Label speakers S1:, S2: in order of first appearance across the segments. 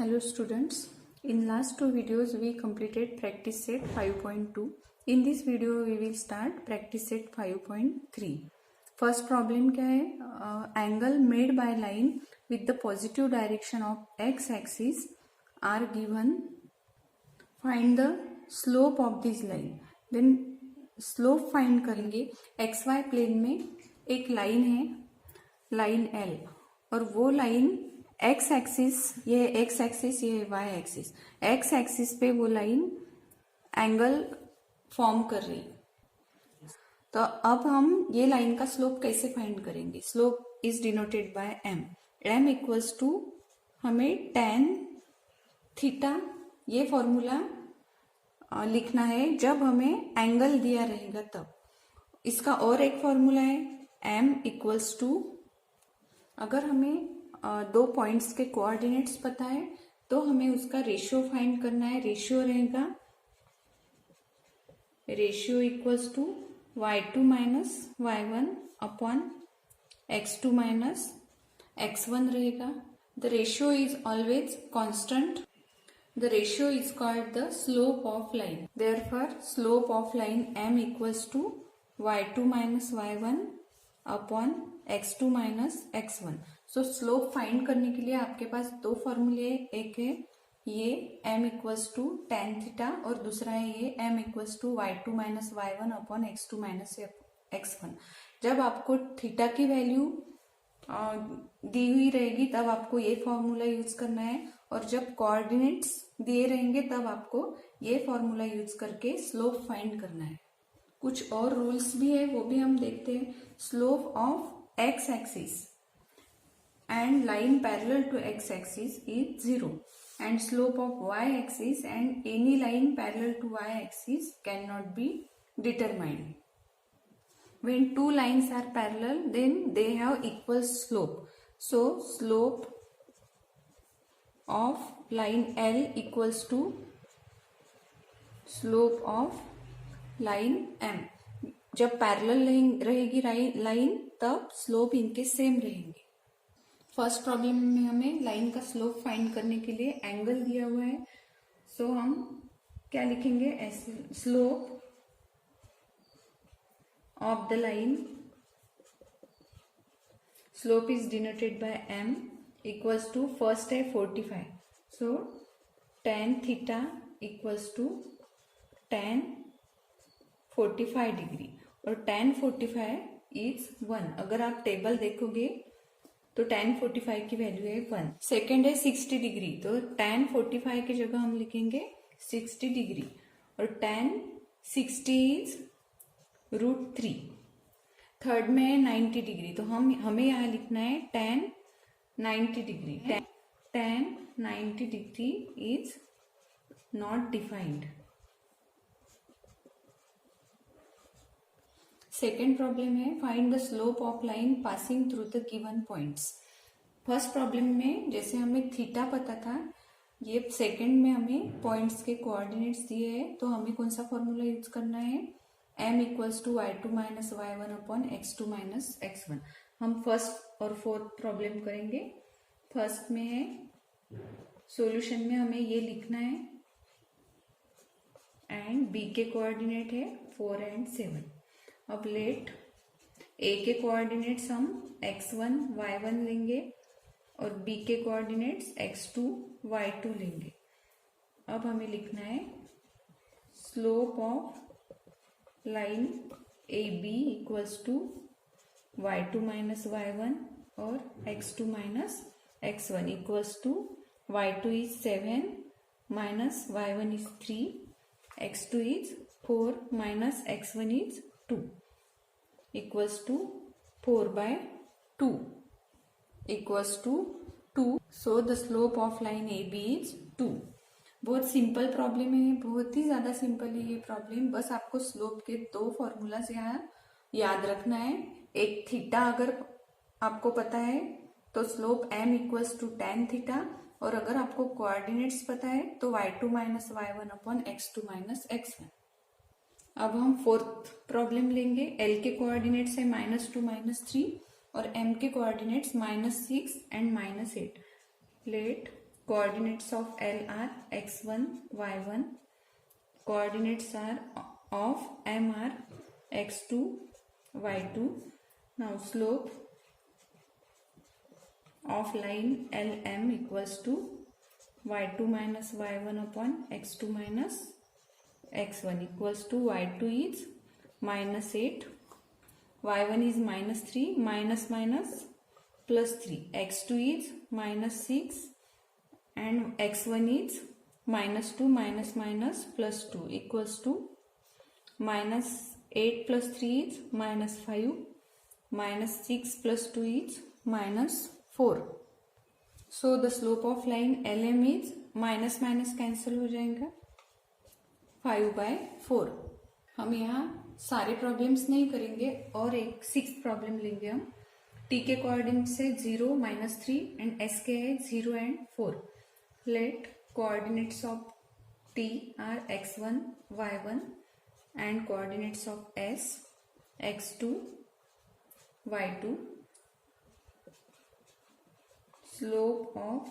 S1: Hello students, in last two videos we completed practice set 5.2. In this video we will start practice set 5.3. First problem क्या है, angle made by line with the positive direction of x axis are given. Find the slope of this line. Then slope find करेंगे. xy plane में एक line है, line L, और वो line x axis, ये x axis, ये Y axis. X axis पे वो लाइन एंगल फॉर्म कर रही है. तो अब हम ये लाइन का स्लोप कैसे फाइंड करेंगे? Slope is denoted by M. M equals to हमें टेन थीटा, ये फॉर्मूला लिखना है जब हमें एंगल दिया रहेगा तब. इसका और एक फॉर्मूला है एम इक्वल्स टू, अगर हमें दो पॉइंट्स के कोऑर्डिनेट्स पता है तो हमें उसका रेशियो फाइंड करना है. रेशियो रहेगा, ratio equals to y2 minus y1 upon x2 minus x1 रहेगा. The ratio is always constant. The ratio is called the slope of line. Therefore slope of line m equals to y2 minus y1 upon x2 minus x1. So slope find करने के लिए आपके पास दो फॉर्मूले, एक है ये m equals to tan theta और दूसरा है ये m equals to y2 minus y1 upon x2 minus x1. जब आपको थीटा की वैल्यू दी हुई रहेगी तब आपको ये फॉर्मूला यूज करना है, और जब कोऑर्डिनेट्स दिए रहेंगे तब आपको ये फॉर्मूला यूज करके स्लोप फाइंड करना है. कुछ और रूल्स भी है, वो भी हम देखते हैं. Slope of x axis and line parallel to x axis is 0, and slope of y axis and any line parallel to y axis cannot be determined. When two lines are parallel, then they have equal slope. So slope of line L equals to slope of line M. जब parallel रहेगी line तब slope इनके same रहेंगे. First problem में हमें line का slope find करने के लिए एंगल दिया हुआ है. सो हम क्या लिखेंगे? ऐसे slope of the line, slope is denoted by M equals to, first है 45. So tan theta equals to tan 45 degree, और टेन 45 इज 1. अगर आप टेबल देखोगे तो tan 45 की वैल्यू है 1. सेकेंड है 60 डिग्री, तो tan 45 की जगह हम लिखेंगे 60 डिग्री, और tan 60 इज √3. थर्ड में है 90 डिग्री, तो हमें यहाँ लिखना है tan 90 degree. tan 90 degree is not defined. Second problem है find the slope of line passing through the given points. First problem में जैसे हमें थीटा पता था, ये सेकेंड में हमें पॉइंट्स के कोऑर्डिनेट्स दिए हैं, तो हमें कौन सा फॉर्मूला यूज करना है? m equals to y2 minus y1 upon x2 minus x1. हम फर्स्ट और फोर्थ प्रॉब्लम करेंगे. फर्स्ट में है सॉल्यूशन में हमें ये लिखना है, एंड b के कोऑर्डिनेट है 4 एंड 7. अब लेट a के कोऑर्डिनेट्स हम x1 y1 लेंगे और b के कोऑर्डिनेट्स x2 y2 लेंगे. अब हमें लिखना है slope of line AB equals to y2 minus y1 और x2 minus x1 equals to y2 is 7 minus y1 is 3, x2 is 4 minus x1 is 2 equals to 4 by 2 equals to 2. So the slope of line AB is 2. बहुत simple problem है, बहुत ही ज्यादा simple है ये problem. बस आपको slope के दो फॉर्मूलाज यहाँ याद रखना है. एक थीटा अगर आपको पता है तो slope m equals to tan theta, और अगर आपको कोऑर्डिनेट्स पता है तो y2 minus y1 upon x2 minus x1. अब हम फोर्थ प्रॉब्लम लेंगे. L के कोऑर्डिनेट्स है -2 -3 और M के coordinates -6 and -8. Let Coordinates of L are x1, y1. Coordinates are of M are x2, y2. Now slope of line LM equals to y2 minus y1 upon x2 minus x1 equals to y2 is minus 8, y1 is minus 3, minus minus plus 3, x2 is minus 6 and x1 is minus 2 minus minus plus 2 equals to minus 8 plus 3 is minus 5, minus 6 plus 2 is minus 4. So the slope of line LM is minus minus cancel हो जाएगा 5/4. हम यहाँ सारे problems नहीं करेंगे और एक 6th problem लेंगे हम. टी के कोऑर्डिनेट से 0, -3 एंड एस के है 0 and 4. Let coordinates of T are x1, y1 and coordinates of s x2, y2. Slope of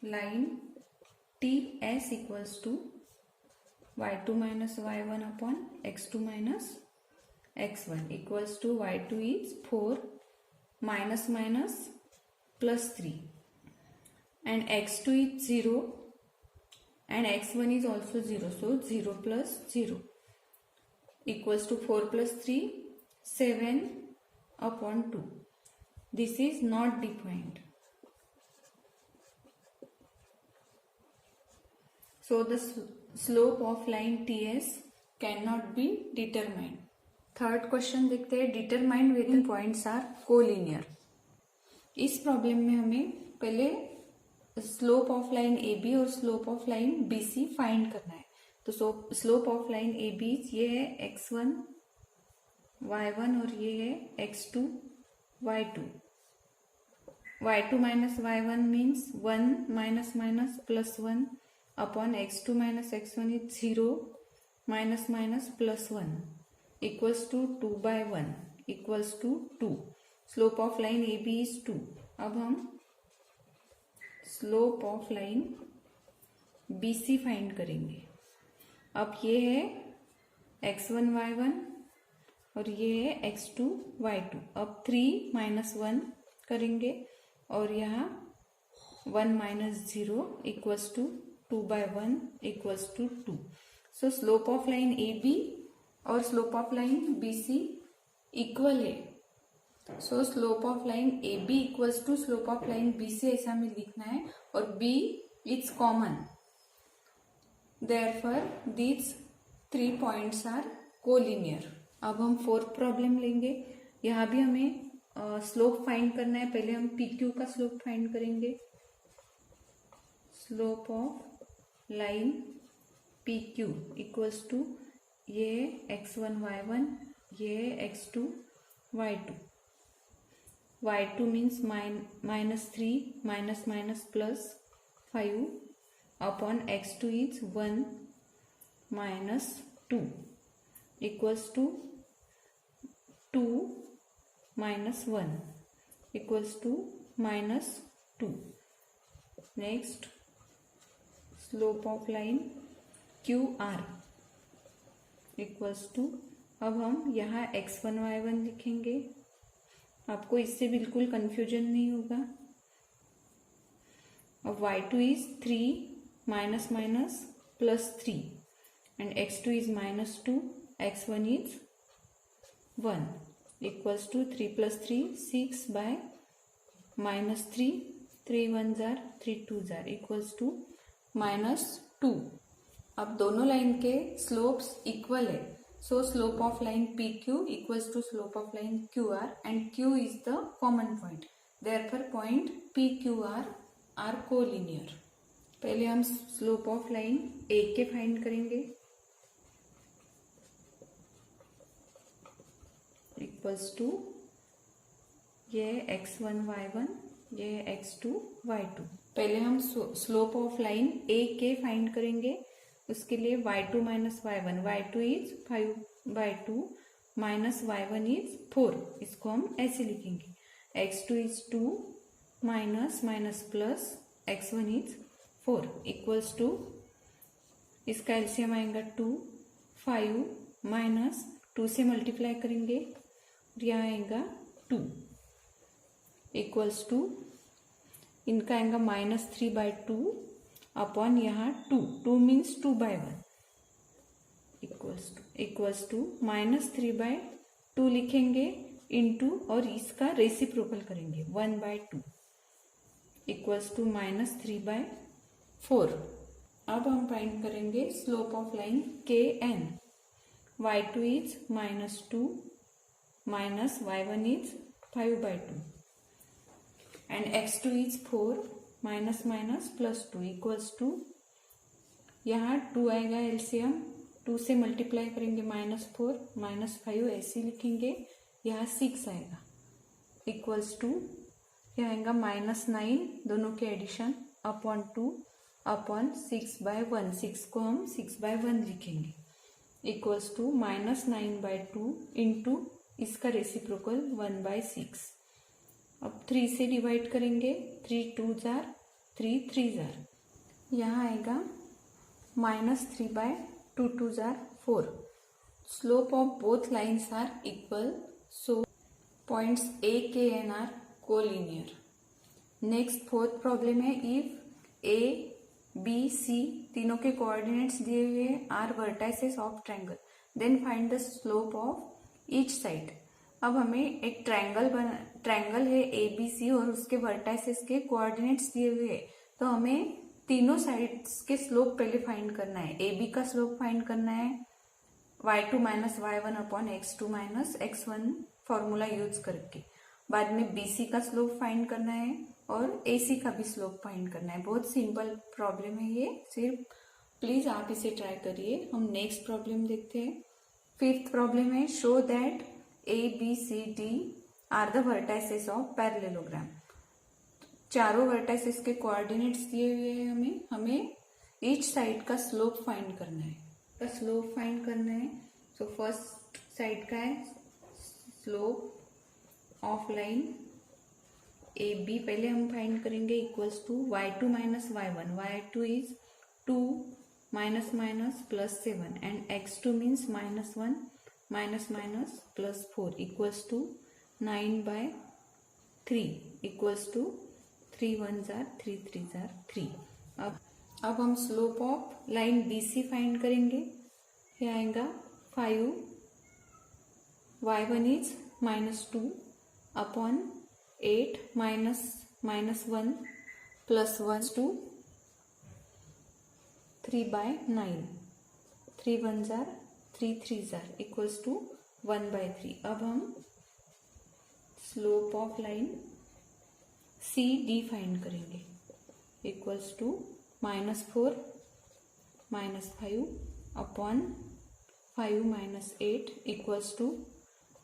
S1: line TS equals to y2 minus y1 upon x2 minus x1 equals to y2 is 4 minus minus plus 3 and x2 is 0 and x1 is also 0, so 0 plus 0 equals to 4 plus 3, 7 upon 2. This is not defined. So the slope of line TS cannot be determined. Third question देखते हैं. Determine whether points are collinear. इस problem में हमें पहले slope of line A B और slope of line B C find करना है. तो slope of line A B ये है x1, y1 और ये है x2, y2. y2 minus y1 means 1 minus minus plus 1 upon x2 minus x1 is 0 minus minus plus 1 equals to 2/1 equals to 2. Slope of line A B is 2. अब हम slope of line B C find करेंगे. अब ये है x1 y1 और ये है x2 y2. अब 3 माइनस 1 करेंगे और यहाँ 1 minus 0 equals to 2/1 equals to 2. So slope of line A B और slope of line B C equal है. So slope of line A B equals to slope of line B C ऐसा हमें लिखना है और B is common. Therefore, these 3 points are collinear. अब हम fourth problem लेंगे. यहाँ भी हमें स्लोप फाइंड करना है. पहले हम पी क्यू का स्लोप फाइंड करेंगे. Slope of line P Q equals to ये x1 y1 ये x2 y2. y2 means -3 minus minus plus 5 upon x2 is 1 minus 2 equals to 2 minus 1 equals to minus 2. Next, slope of line QR equals to, अब हम यहाँ x1 y1 लिखेंगे. आपको इससे बिल्कुल confusion नहीं होगा. अब y2 is 3 minus minus plus 3 and x2 is minus 2, x1 is 1 equals to 3 plus 3 6 by minus 3, 3 1s are 3 2s are equals to minus 2. अब दोनों लाइन के स्लोप्स इक्वल है. So slope of line P Q equals to slope of line Q R and Q is the common point. Therefore point P Q R collinear. पहले हम slope of line ए के find करेंगे. Equals to ये x1 y1 ये x2 y2. पहले हम slope of line ए के find करेंगे. उसके लिए y2 minus y1 y2 is 5/2 minus y1 is 4. इसको हम ऐसे लिखेंगे. x2 is 2 minus minus plus x1 is 4 equals to, इसका एलसीएम आएगा 2, 5 माइनस 2 से मल्टीप्लाई करेंगे, यह आएगा 2 इक्वल्स टू, इनका आएगा -3/2 अपॉन यहाँ 2 मीन्स 2/1 इक्वल्स टू -3/2 लिखेंगे इंटू और इसका रेसिप्रोकल करेंगे 1/2 इक्वल्स टू -3/4। अब हम फाइंड करेंगे slope of line KN। y2 is -2 minus y1 is 5/2 and x2 is 4 minus plus 2 equals to, यहाँ 2 आएगा एलसीएम, 2 से मल्टीप्लाई करेंगे -4 -5 ऐसे लिखेंगे, यहाँ 6 आएगा इक्वल्स टू, यह आएगा -9 दोनों के एडिशन अपॉन 2 अपॉन 6/1, 6 को हम 6/1 लिखेंगे इक्वल्स टू -9/2 इंटू इसका रेसिप्रोकल 1/6। अब 3 से डिवाइड करेंगे, 3 2 जार 3 3 जार, यहाँ आएगा -3/2 2 जार 4। Slope of both lines are equal, so points A, K and R collinear. Next fourth problem है, इफ A, B, C तीनों के कोऑर्डिनेट्स दिए हुए are vertices of triangle, then find the slope of each side. अब हमें एक triangle है ABC और उसके वर्टाइसेस के कोऑर्डिनेट्स दिए हुए हैं, तो हमें तीनों साइड्स के स्लोप पहले फाइंड करना है। AB का स्लोप फाइंड करना है y2 minus y1 upon x2 minus x1 formula use करके, बाद में BC का स्लोप फाइंड करना है और AC का भी स्लोप फाइंड करना है। बहुत सिंपल प्रॉब्लम है ये, सिर्फ प्लीज आप इसे ट्राई करिए। हम नेक्स्ट प्रॉब्लम देखते हैं। फिफ्थ प्रॉब्लम है, show that ABCD are the vertices of parallelogram. चारों वर्टाइसेस के कोऑर्डिनेट्स दिए हुए हैं, हमें ईच साइड का स्लोप फाइंड करना है। सो फर्स्ट साइड का है स्लोप ऑफ लाइन AB, पहले हम फाइंड करेंगे equals to y2 minus y1, y2 is 2 minus plus 7 and x2 means -1 minus plus 4 equals to 9/3 equals to 3 1 जार 3 3 जार 3। अब हम slope of line BC find करेंगे। ये आएगा 5, y1 is -2 upon 8 minus 1 plus 1 टू 3/9, 3 1 जार 3 3 जार इक्वल्स टू 1/3। अब हम slope of line CD find करेंगे equals to -4 -5 upon 5 minus 8 equals to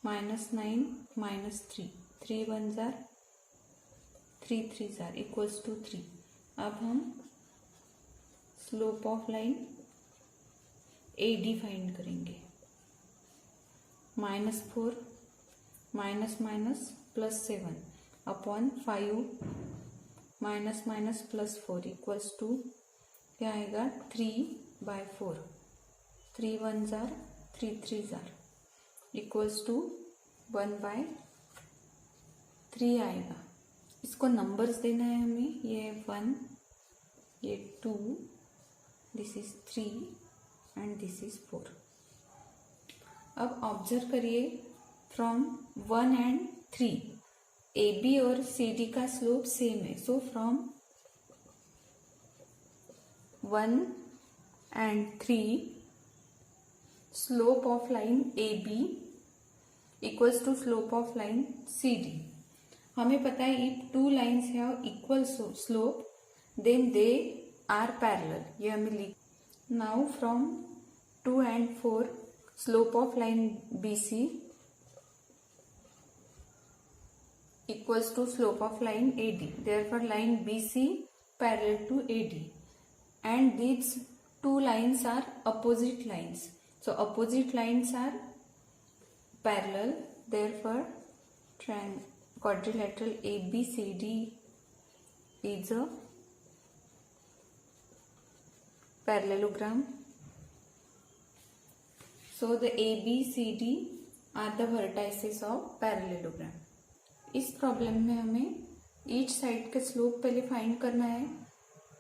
S1: -9 -3, 3 1 जार 3 3 जार इक्वल्स टू 3। अब हम slope of line AD find करेंगे, -4 minus plus 7 upon 5 minus plus 4 equals to, क्या आएगा 3/4, 3 1 जार 3 3 जार इक्वल्स टू 1/3 आएगा। इसको नंबर्स देना है हमें, ये 1, ये 2, this is 3 and this is 4। अब ऑब्जर्व करिए फ्रॉम 1 एंड 3 AB और CD का स्लोप सेम है, so from 1 and 3 slope of line AB equals to slope of line CD। हमें पता है if two lines have equal slope then they are parallel, ये हमें लिख। Now from 2 and 4 slope of line BC equals to slope of line AD. Therefore, line BC parallel to AD, and these two lines are opposite lines. So, opposite lines are parallel. Therefore, quadrilateral ABCD is a parallelogram. So the ABCD are the vertices of parallelogram. इस problem में हमें each side का slope पहले find करना है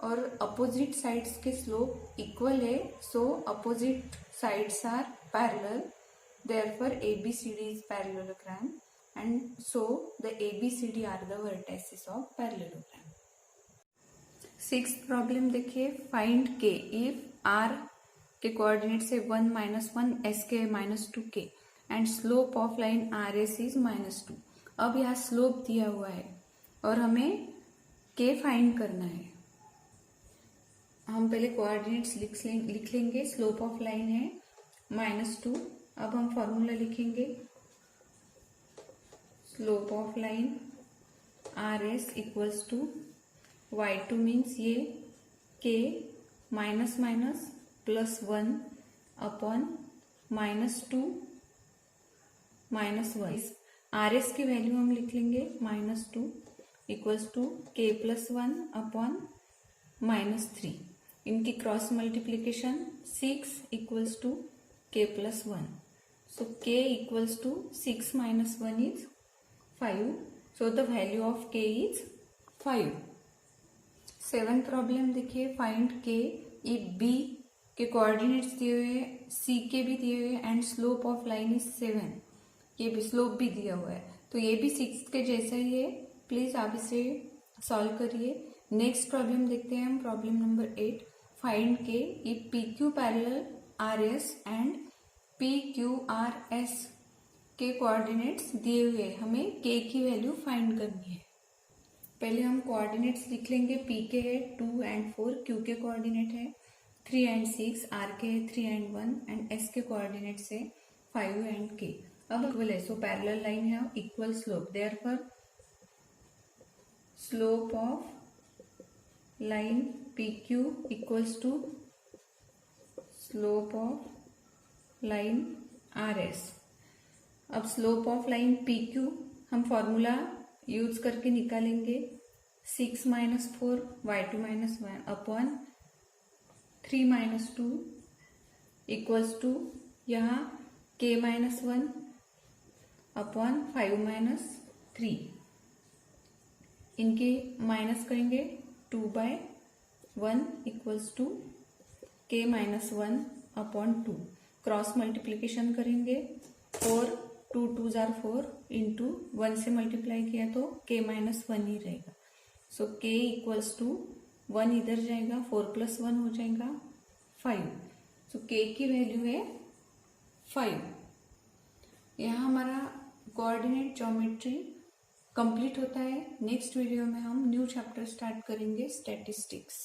S1: और opposite sides के slope equal है, so opposite sides are parallel, therefore ABCD is parallelogram and so the ABCD are the vertices of parallelogram. Sixth problem देखिए, फाइंड के इफ आर के coordinate से 1 -1 S के -2 के and slope of line R S is -2. अब यहाँ slope दिया हुआ है और हमें के फाइंड करना है. हम पहले कोऑर्डिनेट्स लिख लेंगे. स्लोप ऑफ लाइन है -2. अब हम फॉर्मूला लिखेंगे. Slope of line R S equals to y2 means ये k minus minus +1 upon -2 -1. R S की वैल्यू हम लिख लेंगे -2 इक्वल्स टू k +1 अपॉन -3. इनकी cross multiplication 6 equals to k +1. So k equals to 6 - 1 is 5. So the value of k is 5. Seventh problem देखिए, find K if B के coordinates दिए हुए हैं, सी के भी दिए हुए हैं and slope of line is 7. ये भी स्लोप भी दिया हुआ है, तो ये भी 6 के जैसा ही है. प्लीज आप इसे सॉल्व करिए. नेक्स्ट प्रॉब्लम देखते हैं हम, problem number 8. Find K if P Q parallel R S and P Q R S के कोऑर्डिनेट्स दिए हुए, हमें के की वैल्यू फाइंड करनी है. पहले हम कोऑर्डिनेट्स लिख लेंगे. पी के है 2 and 4, क्यू के कोऑर्डिनेट है 3 and 6, आर के है 3 and 1 एंड एस के कोऑर्डिनेट्स है 5 and k. अब इक्वल है, सो पैरेलल लाइन है, equal slope, therefore slope of line P Q equals to slope of line R S. अब slope of line P Q हम formula use करके निकालेंगे. 6 - 4 y2 - 1 upon 3 - 2 equals to यहाँ k - 1 upon 5 - 3. इनके minus करेंगे 2/1 equals to k - 1 upon 2. Cross multiplication करेंगे. 4 2 2s are 4 into 1 से multiply किया तो k - 1 ही रहेगा. सो k इक्वल्स टू 1 इधर जाएगा, 4 + 1 हो जाएगा 5. सो k की वैल्यू है 5. यहाँ हमारा कोऑर्डिनेट ज्योमेट्री कंप्लीट होता है. नेक्स्ट वीडियो में हम न्यू चैप्टर स्टार्ट करेंगे, स्टैटिस्टिक्स.